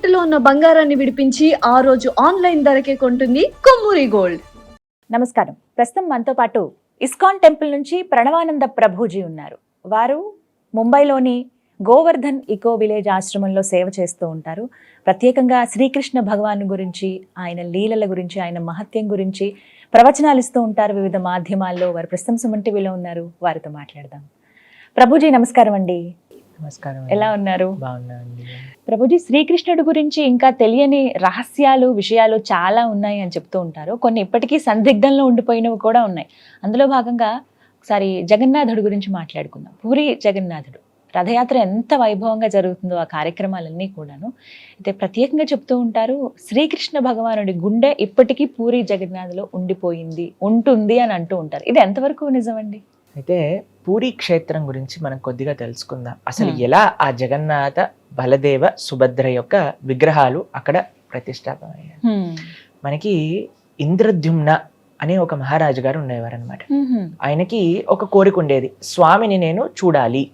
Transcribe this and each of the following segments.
తాకట్టులో ఉన్న బంగారాన్ని విడిపించి ఆ రోజు ఆన్లైన్ ధరకే కొంటుంది కొమ్మూరి గోల్డ్. నమస్కారం. ప్రస్తుతం మనతో పాటు ఇస్కాన్ టెంపుల్ నుంచి ప్రణవానంద ప్రభుజీ ఉన్నారు. వారు ముంబైలోని గోవర్ధన్ ఇకో విలేజ్ ఆశ్రమంలో సేవ చేస్తూ ఉంటారు. ప్రత్యేకంగా శ్రీకృష్ణ భగవాన్ గురించి, ఆయన లీలల గురించి, ఆయన మహత్యం గురించి ప్రవచనాలు ఇస్తూ ఉంటారు వివిధ మాధ్యమాల్లో. వారు ప్రస్తుతం సుమన్ టీవీలో ఉన్నారు. వారితో మాట్లాడదాం. ప్రభుజీ నమస్కారం అండి. నమస్కారం. ఎలా ఉన్నారు? బాగున్నానండి. ప్రభుజీ, శ్రీకృష్ణుడి గురించి ఇంకా తెలియని రహస్యాలు, విషయాలు చాలా ఉన్నాయి అని చెప్తూ ఉంటారు. కొన్ని ఇప్పటికీ సందిగ్ధంలో ఉండిపోయినవి కూడా ఉన్నాయి. అందులో భాగంగా ఒకసారి జగన్నాథుడి గురించి మాట్లాడుకుందాం. పూరి జగన్నాథుడు రథయాత్ర ఎంత వైభవంగా జరుగుతుందో ఆ కార్యక్రమాలన్నీ కూడాను. అయితే ప్రత్యేకంగా చెప్తూ ఉంటారు, శ్రీకృష్ణ భగవానుడి గుండె ఇప్పటికీ పూరి జగన్నాథ్లో ఉండిపోయింది, ఉంటుంది అని అంటూ ఉంటారు. ఇది ఎంతవరకు నిజమండి? అయితే పూరి క్షేత్రం గురించి మనం కొద్దిగా తెలుసుకుందాం. అసలు ఎలా ఆ జగన్నాథ, బలదేవ, సుభద్ర యొక్క విగ్రహాలు అక్కడ ప్రతిష్టాపనయ్యాయి. మనకి ఇంద్రద్యుమ్న అనే ఒక మహారాజు గారు ఉండేవారు అనమాట. ఆయనకి ఒక కోరిక ఉండేది, స్వామిని నేను చూడాలి,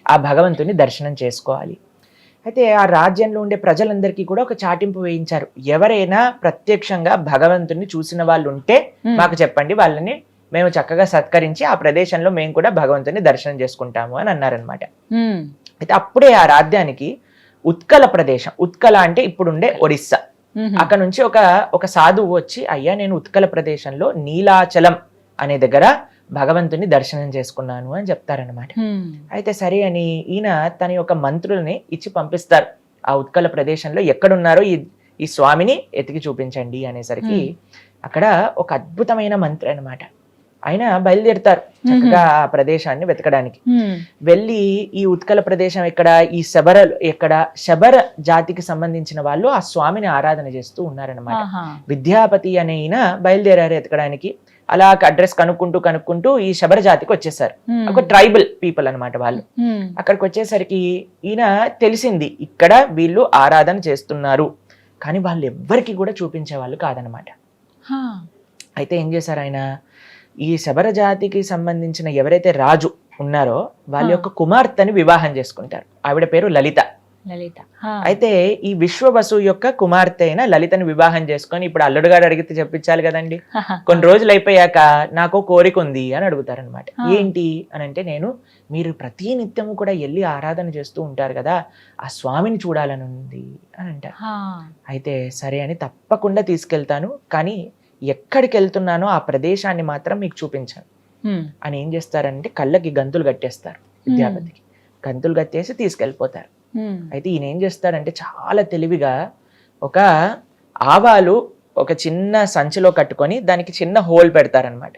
ఆ భగవంతుని దర్శనం చేసుకోవాలి. అయితే ఆ రాజ్యంలో ఉండే ప్రజలందరికీ కూడా ఒక చాటింపు వేయించారు, ఎవరైనా ప్రత్యక్షంగా భగవంతుని చూసిన వాళ్ళు ఉంటే మాకు చెప్పండి, వాళ్ళని మేము చక్కగా సత్కరించి ఆ ప్రదేశంలో మేము కూడా భగవంతుని దర్శనం చేసుకుంటాము అని అన్నారనమాట. అయితే అప్పుడే ఆ రాజ్యానికి ఉత్కల ప్రదేశం, ఉత్కల అంటే ఇప్పుడుండే ఒరిస్సా, అక్కడ నుంచి ఒక సాధువు వచ్చి, అయ్యా నేను ఉత్కల ప్రదేశంలో నీలాచలం అనే దగ్గర భగవంతుని దర్శనం చేసుకున్నాను అని చెప్తారనమాట. అయితే సరే అని ఈయన తన యొక్క మంత్రుల్ని ఇచ్చి పంపిస్తారు, ఆ ఉత్కల ప్రదేశంలో ఎక్కడున్నారో ఈ స్వామిని ఎతికి చూపించండి అనేసరికి అక్కడ ఒక అద్భుతమైన మంత్రి అనమాట. ఆయన బయలుదేరుతారు చక్కగా ఆ ప్రదేశాన్ని వెతకడానికి. వెళ్ళి ఈ ఉత్కల ప్రదేశం ఎక్కడ, ఈ శబర జాతికి సంబంధించిన వాళ్ళు ఆ స్వామిని ఆరాధన చేస్తూ ఉన్నారనమాట. విద్యాపతి అనే ఈయన బయలుదేరారు ఎతకడానికి. అలా అడ్రస్ కనుక్కుంటూ ఈ శబర జాతికి వచ్చేసారు. ఒక ట్రైబల్ పీపుల్ అనమాట వాళ్ళు. అక్కడికి వచ్చేసరికి ఈయన తెలిసింది, ఇక్కడ వీళ్ళు ఆరాధన చేస్తున్నారు, కానీ వాళ్ళు ఎవ్వరికి కూడా చూపించే వాళ్ళు కాదనమాట. అయితే ఏం చేశారు ఆయన, ఈ శబర జాతికి సంబంధించిన ఎవరైతే రాజు ఉన్నారో వాళ్ళ యొక్క కుమార్తెని వివాహం చేసుకుంటారు. ఆవిడ పేరు లలిత. అయితే ఈ విశ్వవసు యొక్క కుమార్తె అయిన లలితని వివాహం చేసుకొని, ఇప్పుడు అల్లుడు గారు అడిగితే చెప్పించాలి కదండి. కొన్ని రోజులు అయిపోయాక నాకు కోరిక ఉంది అని అడుగుతారనమాట. ఏంటి అని అంటే, మీరు ప్రతి నిత్యము కూడా వెళ్ళి ఆరాధన చేస్తూ ఉంటారు కదా, ఆ స్వామిని చూడాలని ఉంది అని అంటారు. అయితే సరే అని తప్పకుండా తీసుకెళ్తాను, కానీ ఎక్కడికి వెళ్తున్నానో ఆ ప్రదేశాన్ని మాత్రం మీకు చూపించాను అని ఏం చేస్తారంటే, కళ్ళకి గంతులు కట్టేస్తారు. విద్యాపతికి గంతులు కట్టేసి తీసుకెళ్ళిపోతారు. అయితే ఈయన ఏం చేస్తాడంటే, చాలా తెలివిగా ఒక ఆవాలు ఒక చిన్న సంచిలో కట్టుకొని దానికి చిన్న హోల్ పెడతారనమాట.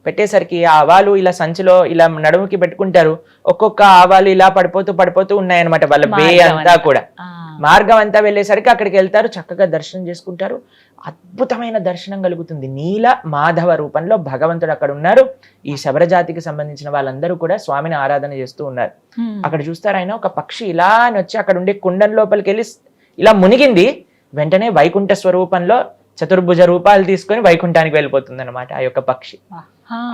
పెట్టేసరికి ఆ ఆవాలు ఇలా సంచిలో ఇలా నడుముకి పెట్టుకుంటారు. ఒక్కొక్క ఆవాలు ఇలా పడిపోతూ ఉన్నాయన్నమాట. వాళ్ళ వే అంతా కూడా, మార్గం అంతా వెళ్ళేసరికి అక్కడికి వెళ్తారు, చక్కగా దర్శనం చేసుకుంటారు. అద్భుతమైన దర్శనం కలుగుతుంది. నీల మాధవ రూపంలో భగవంతుడు అక్కడ ఉన్నారు. ఈ శబర జాతికి సంబంధించిన వాళ్ళందరూ కూడా స్వామిని ఆరాధన చేస్తూ ఉన్నారు. అక్కడ చూస్తారు, ఆయన ఒక పక్షి ఇలా అని వచ్చి అక్కడ ఉండే కుండం లోపలికి వెళ్ళి ఇలా మునిగింది. వెంటనే వైకుంఠ స్వరూపంలో చతుర్భుజ రూపాలు తీసుకొని వైకుంఠానికి వెళ్ళిపోతుంది అనమాట ఆ యొక్క పక్షి.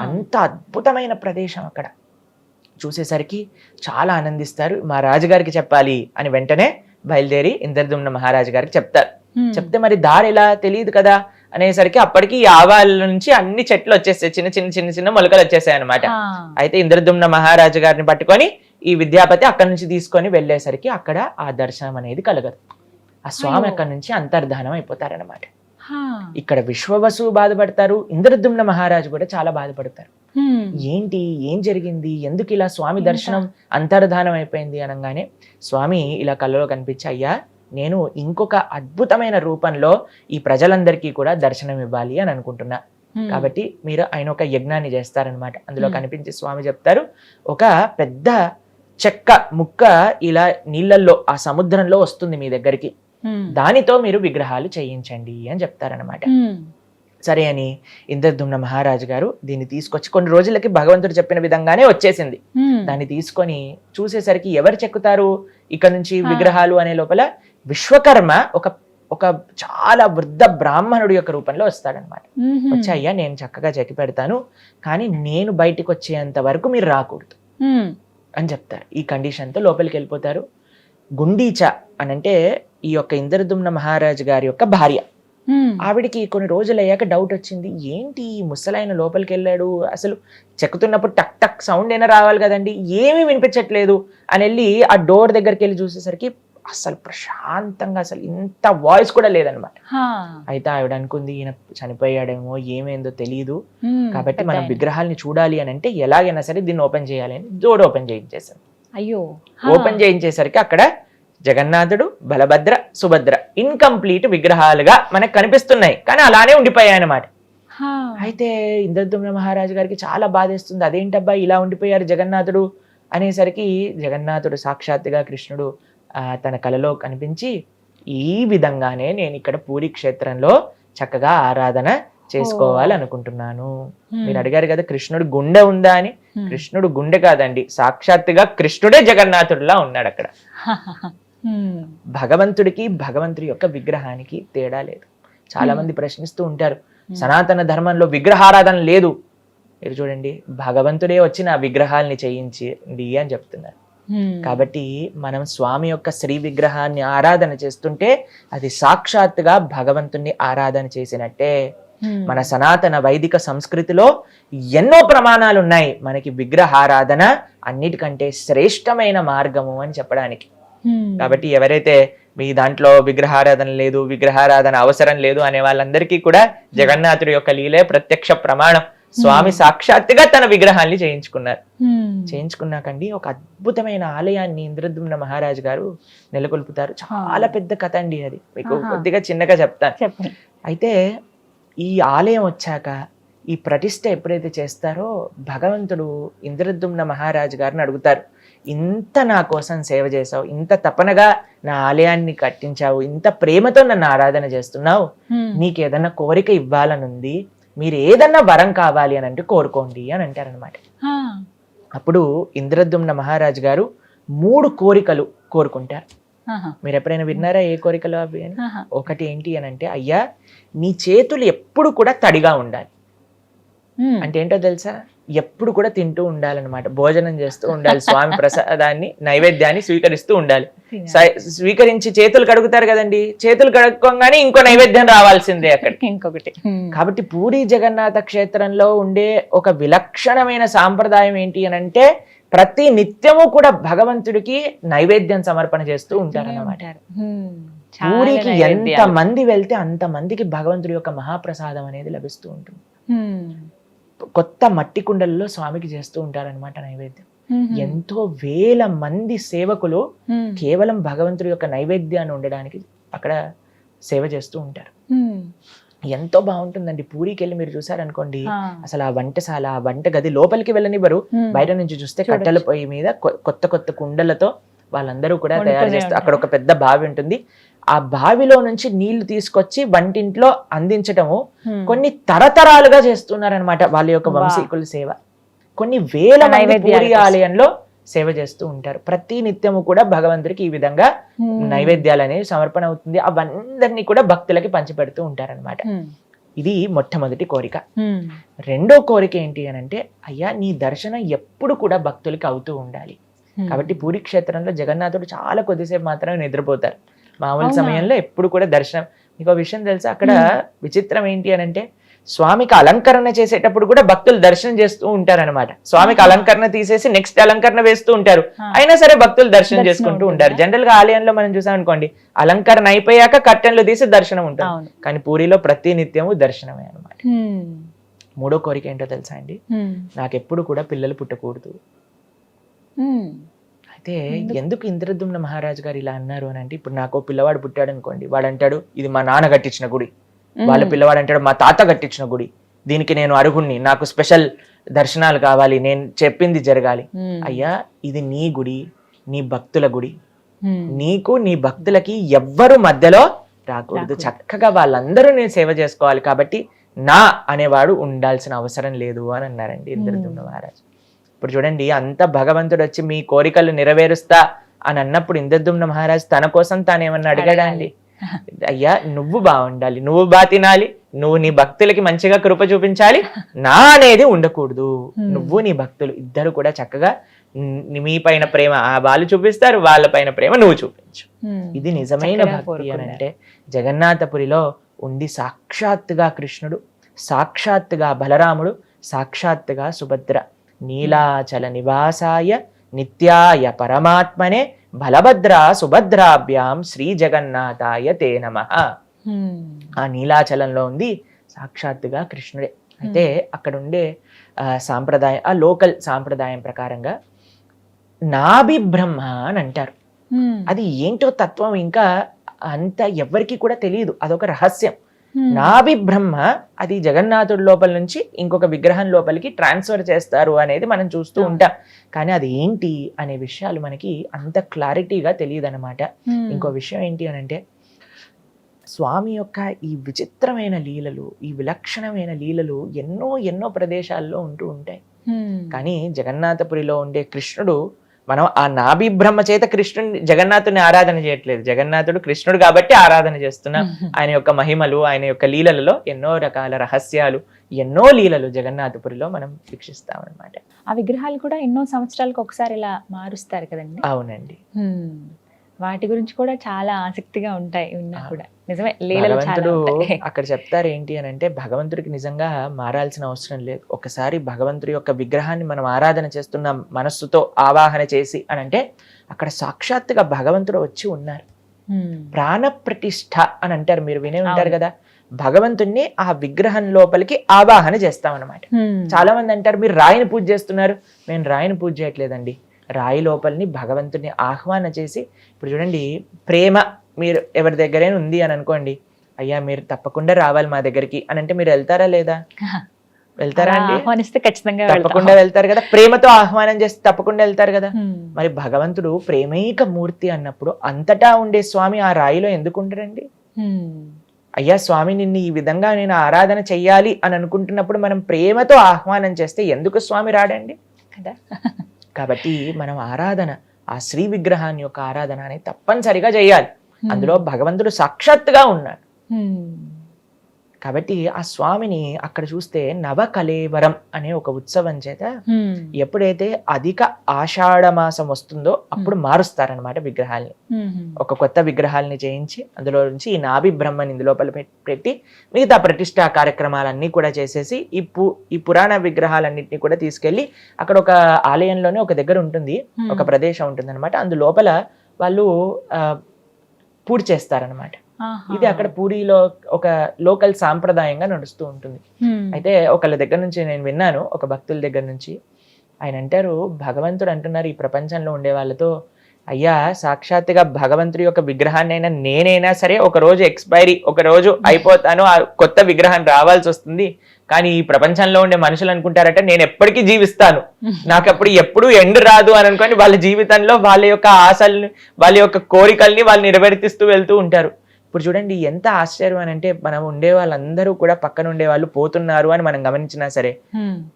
అంత అద్భుతమైన ప్రదేశం. అక్కడ చూసేసరికి చాలా ఆనందిస్తారు. మా రాజుగారికి చెప్పాలి అని వెంటనే బయలుదేరి ఇంద్రద్యుమ్న మహారాజు గారికి చెప్తారు. చెప్తే మరి దారి ఎలా తెలియదు కదా అనేసరికి అప్పటికి ఈ ఆవాల నుంచి అన్ని చెట్లు వచ్చేస్తాయి, చిన్న మొలకలు వచ్చేసాయి అనమాట. అయితే ఇంద్రద్యుమ్న మహారాజు గారిని పట్టుకొని ఈ విద్యాపతి అక్కడి నుంచి తీసుకొని వెళ్ళేసరికి అక్కడ ఆ దర్శనం అనేది కలగదు. ఆ స్వామి అక్కడి నుంచి అంతర్ధానం అయిపోతారనమాట. ఇక్కడ విశ్వవసు బాధపడతారు, ఇంద్రద్యుమ్న మహారాజు కూడా చాలా బాధపడతారు. ఏం జరిగింది, ఎందుకు ఇలా స్వామి దర్శనం అంతర్ధానం అయిపోయింది అనగానే స్వామి ఇలా కళ్ళలో కనిపించి, అయ్యా నేను ఇంకొక అద్భుతమైన రూపంలో ఈ ప్రజలందరికీ కూడా దర్శనం ఇవ్వాలి అని అనుకుంటున్నా, కాబట్టి మీరు ఆయన ఒక యజ్ఞాన్ని చేస్తారనమాట. అందులో కనిపించి స్వామి చెప్తారు, ఒక పెద్ద చెక్క ముక్క ఇలా నీళ్ళల్లో ఆ సముద్రంలో వస్తుంది మీ దగ్గరికి, దానితో మీరు విగ్రహాలు చేయించండి అని చెప్తారనమాట. సరే అని ఇంద్రద్యుమ్న మహారాజు గారు దీన్ని తీసుకొచ్చి, కొన్ని రోజులకి భగవంతుడు చెప్పిన విధంగానే వచ్చేసింది. దాన్ని తీసుకొని చూసేసరికి ఎవరు చెక్కుతారు ఇక్కడ నుంచి విగ్రహాలు అనే లోపల విశ్వకర్మ ఒక చాలా వృద్ధ బ్రాహ్మణుడి యొక్క రూపంలో వస్తాడనమాట. వచ్చి, అయ్యా నేను చక్కగా చెక్కి పెడతాను, కానీ నేను బయటికి వచ్చేంత వరకు మీరు రాకూడదు అని చెప్తారు. ఈ కండిషన్తో లోపలికి వెళ్ళిపోతారు. గుండీచ అనంటే ఈ యొక్క ఇంద్రదుమ్న మహారాజు గారి యొక్క భార్య. ఆవిడికి కొన్ని రోజులు అయ్యాక డౌట్ వచ్చింది, ఏంటి ఈ ముసలాయన లోపలికి వెళ్ళాడు, అసలు చెక్కుతున్నప్పుడు టక్ టక్ సౌండ్ అయినా రావాలి కదండి, ఏమీ వినిపించట్లేదు అని వెళ్ళి ఆ డోర్ దగ్గరికి వెళ్ళి చూసేసరికి అసలు ప్రశాంతంగా అసలు ఇంత వాయిస్ కూడా లేదనమాట. అయితే ఆవిడ అనుకుంది ఈయన చనిపోయాడేమో, ఏమైందో తెలియదు, కాబట్టి మనం విగ్రహాలని చూడాలి అని అంటే ఎలాగైనా సరే దీన్ని ఓపెన్ చేయాలి అని డోర్ ఓపెన్ చేయించేసాను. అయ్యో, ఓపెన్ చేయించేసరికి అక్కడ జగన్నాథుడు, బలభద్ర, సుభద్ర ఇన్కంప్లీట్ విగ్రహాలుగా మనకు కనిపిస్తున్నాయి, కానీ అలానే ఉండిపోయాయి అన్నమాట. అయితే ఇంద్రదుమ్న మహారాజు గారికి చాలా బాధేస్తుంది, అదేంటబ్బా ఇలా ఉండిపోయారు జగన్నాథుడు అనేసరికి జగన్నాథుడు సాక్షాత్తుగా కృష్ణుడు తన కలలో కనిపించి, ఈ విధంగానే నేను ఇక్కడ పూరి క్షేత్రంలో చక్కగా ఆరాధన చేసుకోవాలనుకుంటున్నాను. మీరు అడిగారు కదా కృష్ణుడు గుండె ఉందా అని, కృష్ణుడు గుండె కాదండి, సాక్షాత్తుగా కృష్ణుడే జగన్నాథుడిలా ఉన్నాడు అక్కడ. భగవంతుడికి భగవంతుడి యొక్క విగ్రహానికి తేడా లేదు. చాలా మంది ప్రశ్నిస్తూ ఉంటారు, సనాతన ధర్మంలో విగ్రహారాధన లేదు. మీరు చూడండి, భగవంతుడే వచ్చి నా విగ్రహాలని చేయించింది అని చెప్తున్నారు. కాబట్టి మనం స్వామి యొక్క శ్రీ విగ్రహాన్ని ఆరాధన చేస్తుంటే అది సాక్షాత్తుగా భగవంతుణ్ణి ఆరాధన చేసినట్టే. మన సనాతన వైదిక సంస్కృతిలో ఎన్నో ప్రమాణాలు ఉన్నాయి మనకి విగ్రహారాధన అన్నిటికంటే శ్రేష్టమైన మార్గము అని చెప్పడానికి. కాబట్టి ఎవరైతే మీ దాంట్లో విగ్రహారాధన లేదు, విగ్రహారాధన అవసరం లేదు అనే వాళ్ళందరికీ కూడా జగన్నాథుడి యొక్క లీలే ప్రత్యక్ష ప్రమాణం. స్వామి సాక్షాత్తుగా తన విగ్రహాన్ని చేయించుకున్నారు. చేయించుకున్నాకండి ఒక అద్భుతమైన ఆలయాన్ని ఇంద్రదుమ్న మహారాజు గారు నెలకొల్పుతారు. చాలా పెద్ద కథ అండి, అది మీకు కొద్దిగా చిన్నగా చెప్తాను. అయితే ఈ ఆలయం వచ్చాక ఈ ప్రతిష్ఠ ఎప్పుడైతే చేస్తారో భగవంతుడు ఇంద్రదుమ్న మహారాజు గారిని అడుగుతారు, ఇంత నా కోసం సేవ చేసావు, ఇంత తపనగా నా ఆలయాన్ని కట్టించావు, ఇంత ప్రేమతో నన్ను ఆరాధన చేస్తున్నావు, నీకు ఏదన్నా కోరిక ఇవ్వాలనుంది, మీరు ఏదన్నా వరం కావాలి అని అంటే కోరుకోండి అని అంటారనమాట. అప్పుడు ఇంద్రదుమ్న మహారాజు గారు 3 కోరికలు కోరుకుంటారు. మీరు ఎప్పుడైనా విన్నారా ఏ కోరికలు అవి అని? ఒకటి ఏంటి అని అంటే, అయ్యా నీ చేతులు ఎప్పుడు కూడా తడిగా ఉండాలి. అంటే ఏంటో తెలుసా, ఎప్పుడు కూడా తింటూ ఉండాలన్నమాట, భోజనం చేస్తూ ఉండాలి, స్వామి ప్రసాదాన్ని నైవేద్యాన్ని స్వీకరిస్తూ ఉండాలి. స్వీకరించి చేతులు కడుగుతారు కదండి, చేతులు కడుక్కోగానే ఇంకో నైవేద్యం రావాల్సిందే అక్కడికి ఇంకొకటి. కాబట్టి పూరి జగన్నాథ క్షేత్రంలో ఉండే ఒక విలక్షణమైన సాంప్రదాయం ఏంటి అని అంటే, ప్రతి నిత్యము కూడా భగవంతుడికి నైవేద్యం సమర్పణ చేస్తూ ఉంటారన్నమాట. పూరికి ఎంత మంది వెళ్తే అంత మందికి భగవంతుడి యొక్క మహాప్రసాదం అనేది లభిస్తూ ఉంటుంది. కొత్త మట్టి కుండలలో స్వామికి చేస్తూ ఉంటారనమాట నైవేద్యం. ఎంతో వేల మంది సేవకులు కేవలం భగవంతుడి యొక్క నైవేద్యాన్ని ఉండడానికి అక్కడ సేవ చేస్తూ ఉంటారు. ఎంతో బాగుంటుందండి. పూరికి వెళ్ళి మీరు చూసారనుకోండి, అసలు ఆ వంటశాల, ఆ వంట గది లోపలికి వెళ్ళనివ్వరు, బయట నుంచి చూస్తే కట్టెల పొయ్యి మీద కొత్త కొత్త కుండలతో వాళ్ళందరూ కూడా తయారు చేస్తారు. అక్కడ ఒక పెద్ద బావి ఉంటుంది, ఆ బావిలో నుంచి నీళ్లు తీసుకొచ్చి వంటింట్లో అందించటము కొన్ని తరతరాలుగా చేస్తున్నారనమాట వాళ్ళ యొక్క వంశీకుల సేవ. కొన్ని వేల మంది పూరి ఆలయంలో సేవ చేస్తూ ఉంటారు. ప్రతి నిత్యము కూడా భగవంతుడికి ఈ విధంగా నైవేద్యాలు అనేవి సమర్పణ అవుతుంది. అవందరినీ కూడా భక్తులకి పంచిపెడుతూ ఉంటారనమాట. ఇది మొట్టమొదటి కోరిక. రెండో కోరిక ఏంటి అని అంటే, అయ్యా నీ దర్శనం ఎప్పుడు కూడా భక్తులకి అవుతూ ఉండాలి. కాబట్టి పూరి క్షేత్రంలో జగన్నాథుడు చాలా కొద్దిసేపు మాత్రమే నిద్రపోతారు. మామూలు సమయంలో ఎప్పుడు కూడా దర్శనం. మీకు విషయం తెలుసా, అక్కడ విచిత్రం ఏంటి అని అంటే, స్వామికి అలంకరణ చేసేటప్పుడు కూడా భక్తులు దర్శనం చేస్తూ ఉంటారనమాట. స్వామికి అలంకరణ తీసేసి నెక్స్ట్ అలంకరణ వేస్తూ ఉంటారు, అయినా సరే భక్తులు దర్శనం చేసుకుంటూ ఉంటారు. జనరల్ గా ఆలయంలో మనం చూసాం అనుకోండి, అలంకరణ అయిపోయాక కర్టెన్లు తీసి దర్శనం ఉంటుంది, కానీ పూరిలో ప్రతి నిత్యము దర్శనమే అనమాట. మూడో కోరిక ఏంటో తెలుసా అండి, నాకెప్పుడు కూడా పిల్లలు పుట్టకూడదు. అయితే ఎందుకు ఇంద్రదుమ్న మహారాజు గారు ఇలా అన్నారు అని అంటే, ఇప్పుడు నాకు పిల్లవాడు పుట్టాడు అనుకోండి, వాడు అంటాడు ఇది మా నాన్న కట్టించిన గుడి, వాళ్ళ పిల్లవాడు అంటాడు మా తాత కట్టించిన గుడి, దీనికి నేను అర్హుణ్ణి, నాకు స్పెషల్ దర్శనాలు కావాలి, నేను చెప్పింది జరగాలి. అయ్యా ఇది నీ గుడి, నీ భక్తుల గుడి, నీకు నీ భక్తులకి ఎవ్వరు మధ్యలో రాకూడదు, చక్కగా వాళ్ళందరూ నేను సేవ చేసుకోవాలి, కాబట్టి నా అనేవాడు ఉండాల్సిన అవసరం లేదు అని అన్నారండి ఇంద్రదుమ్న మహారాజు. ఇప్పుడు చూడండి, అంత భగవంతుడు వచ్చి మీ కోరికలు నెరవేరుస్తా అని అన్నప్పుడు ఇంద్రదుమ్న మహారాజు తన కోసం తాను ఏమన్నా అడిగాడా అండి? అయ్యా నువ్వు బాగుండాలి, నువ్వు బాగా తినాలి, నువ్వు నీ భక్తులకి మంచిగా కృప చూపించాలి, నా అనేది ఉండకూడదు. నువ్వు నీ భక్తులు ఇద్దరు కూడా చక్కగా మీ పైన ప్రేమ వాళ్ళు చూపిస్తారు, వాళ్ళ పైన ప్రేమ నువ్వు చూపించు. ఇది నిజమైన భక్తి అని అంటే జగన్నాథపురిలో ఉంది. సాక్షాత్తుగా కృష్ణుడు, సాక్షాత్తుగా బలరాముడు, సాక్షాత్తుగా సుభద్ర. నీలాచల నివాసాయ నిత్యాయ పరమాత్మనే బలభద్ర సుభద్రాభ్యాం శ్రీ జగన్నాథాయ తే నమః. ఆ నీలాచలంలో ఉంది సాక్షాత్తుగా కృష్ణుడే. అయితే అక్కడ ఉండే సాంప్రదాయం, ఆ లోకల్ సాంప్రదాయం ప్రకారంగా నాభి బ్రహ్మ అని అంటారు. అది ఏంటో తత్వం ఇంకా అంత ఎవరికి కూడా తెలియదు, అదొక రహస్యం. నాభి బ్రహ్మ అది జగన్నాథుడి లోపల నుంచి ఇంకొక విగ్రహం లోపలికి ట్రాన్స్ఫర్ చేస్తారు అనేది మనం చూస్తూ ఉంటాం. కానీ అది ఏంటి అనే విషయాలు మనకి అంత క్లారిటీగా తెలియదు అనమాట. ఇంకో విషయం ఏంటి అని అంటే స్వామి యొక్క ఈ విచిత్రమైన లీలలు, ఈ విలక్షణమైన లీలలు ఎన్నో ఎన్నో ప్రదేశాల్లో ఉంటూ ఉంటాయి. కానీ జగన్నాథపురిలో ఉండే కృష్ణుడు, మనం ఆ నాభి బ్రహ్మ చేత కృష్ణుని జగన్నాథుని ఆరాధన చేయట్లేదు, జగన్నాథుడు కృష్ణుడు కాబట్టి ఆరాధన చేస్తున్నాం. ఆయన యొక్క మహిమలు, ఆయన యొక్క లీలలలో ఎన్నో రకాల రహస్యాలు, ఎన్నో లీలలు జగన్నాథపురిలో మనం వీక్షిస్తాం అన్నమాట. ఆ విగ్రహాలు కూడా ఎన్నో సంవత్సరాలకు ఒకసారి ఇలా మారుస్తారు కదండి. అవునండి. వాటి గురించి కూడా చాలా ఆసక్తిగా ఉంటాయి ఉన్నా కూడా. నిజమే, లీలలు చాలా భగవంతుడు ఉంటాయి. అక్కడ చెప్తారు ఏంటి అని అంటే భగవంతుడికి నిజంగా మారాల్సిన అవసరం లేదు. ఒకసారి భగవంతుడి యొక్క విగ్రహాన్ని మనం ఆరాధన చేస్తున్నాం మనస్సుతో ఆవాహన చేసి అని అంటే అక్కడ సాక్షాత్తుగా భగవంతుడు వచ్చి ఉన్నారు. ప్రాణ ప్రతిష్ఠ అని అంటారు, మీరు వినే ఉంటారు కదా. భగవంతుణ్ణి ఆ విగ్రహం లోపలికి ఆవాహన చేస్తాం అన్నమాట. చాలా మంది అంటారు మీరు రాయిని పూజ చేస్తున్నారు. నేను రాయిని పూజ చేయట్లేదండి, రాయి లోపలిని భగవంతుని ఆహ్వాన చేసి. ఇప్పుడు చూడండి, ప్రేమ మీరు ఎవరి దగ్గరైనా ఉంది అని అనుకోండి, అయ్యా మీరు తప్పకుండా రావాలి మా దగ్గరికి అని అంటే మీరు వెళ్తారా లేదా? వెళ్తారా అండి? ఆహ్వానిస్తే ఖచ్చితంగా తప్పకుండా వెళ్తారు కదా. ప్రేమతో ఆహ్వానం చేస్తే తప్పకుండా వెళ్తారు కదా. మరి భగవంతుడు ప్రేమైక మూర్తి అన్నప్పుడు అంతటా ఉండే స్వామి ఆ రాయిలో ఎందుకు ఉండరండి? అయ్యా స్వామి నిన్ను ఈ విధంగా నేను ఆరాధన చెయ్యాలి అని అనుకుంటున్నప్పుడు మనం ప్రేమతో ఆహ్వానం చేస్తే ఎందుకు స్వామి రాడండి కదా. కాబట్టి మనం ఆరాధన, ఆ శ్రీ విగ్రహాన్ని యొక్క ఆరాధన అనేది తప్పనిసరిగా చేయాలి. అందులో భగవంతుడు సాక్షాత్తుగా ఉన్నాడు. కాబట్టి ఆ స్వామిని అక్కడ చూస్తే నవకలేవరం అనే ఒక ఉత్సవం చేత ఎప్పుడైతే అధిక ఆషాఢ మాసం వస్తుందో అప్పుడు మారుస్తారనమాట విగ్రహాల్ని. ఒక కొత్త విగ్రహాలని చేయించి అందులో నుంచి ఈ నాభి బ్రహ్మని ఇందులోపల పెట్టి మిగతా ప్రతిష్టా కార్యక్రమాలన్నీ కూడా చేసేసి ఈ పురాణ విగ్రహాలన్నింటినీ కూడా తీసుకెళ్లి అక్కడ ఒక ఆలయంలోనే ఒక దగ్గర ఉంటుంది, ఒక ప్రదేశం ఉంటుంది అనమాట. అందులోపల వాళ్ళు పూజ చేస్తారనమాట. ఇది అక్కడ పూరిలో ఒక లోకల్ సాంప్రదాయంగా నడుస్తూ ఉంటుంది. అయితే ఒకళ్ళ దగ్గర నుంచి నేను విన్నాను, ఒక భక్తుల దగ్గర నుంచి. ఆయన అంటారు, భగవంతుడు అంటున్నారు ఈ ప్రపంచంలో ఉండే వాళ్ళతో, అయ్యా సాక్షాత్తుగా భగవంతుడి యొక్క విగ్రహాన్ని అయినా నేనైనా సరే ఒక రోజు ఎక్స్పైరీ, ఒక రోజు అయిపోతాను, ఆ కొత్త విగ్రహం రావాల్సి వస్తుంది. కానీ ఈ ప్రపంచంలో ఉండే మనుషులు అనుకుంటారట నేను ఎప్పటికీ జీవిస్తాను, నాకు అప్పుడు ఎప్పుడు ఎండ్ రాదు అని అనుకొని వాళ్ళ జీవితంలో వాళ్ళ యొక్క ఆశల్ని, వాళ్ళ యొక్క కోరికల్ని వాళ్ళు నెరవేర్తిస్తూ వెళ్తూ ఉంటారు. ఇప్పుడు చూడండి ఎంత ఆశ్చర్యం అని అంటే, మనం ఉండే వాళ్ళందరూ కూడా పక్కన ఉండే వాళ్ళు పోతున్నారు అని మనం గమనించినా సరే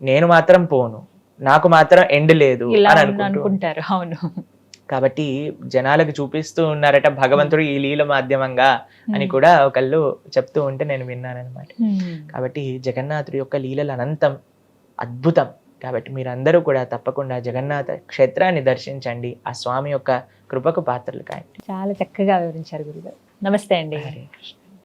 నేను మాత్రం పోను, నాకు మాత్రం ఎండ్ లేదు అని అనుకుంటారు. అవును. కాబట్టి జనాలకు చూపిస్తూ ఉన్నారట భగవంతుడు ఈ లీల మాధ్యమంగా అని కూడా ఒకళ్ళు చెప్తూ ఉంటే నేను విన్నాను అనమాట. కాబట్టి జగన్నాథుడి యొక్క లీలలు అనంతం, అద్భుతం. కాబట్టి మీరందరూ కూడా తప్పకుండా జగన్నాథ క్షేత్రాన్ని దర్శించండి, ఆ స్వామి యొక్క కృపకు పాత్రలు కాయండి. చాలా చక్కగా వివరించారు గురుగారు. నమస్తే అండి. హరే కృష్ణ.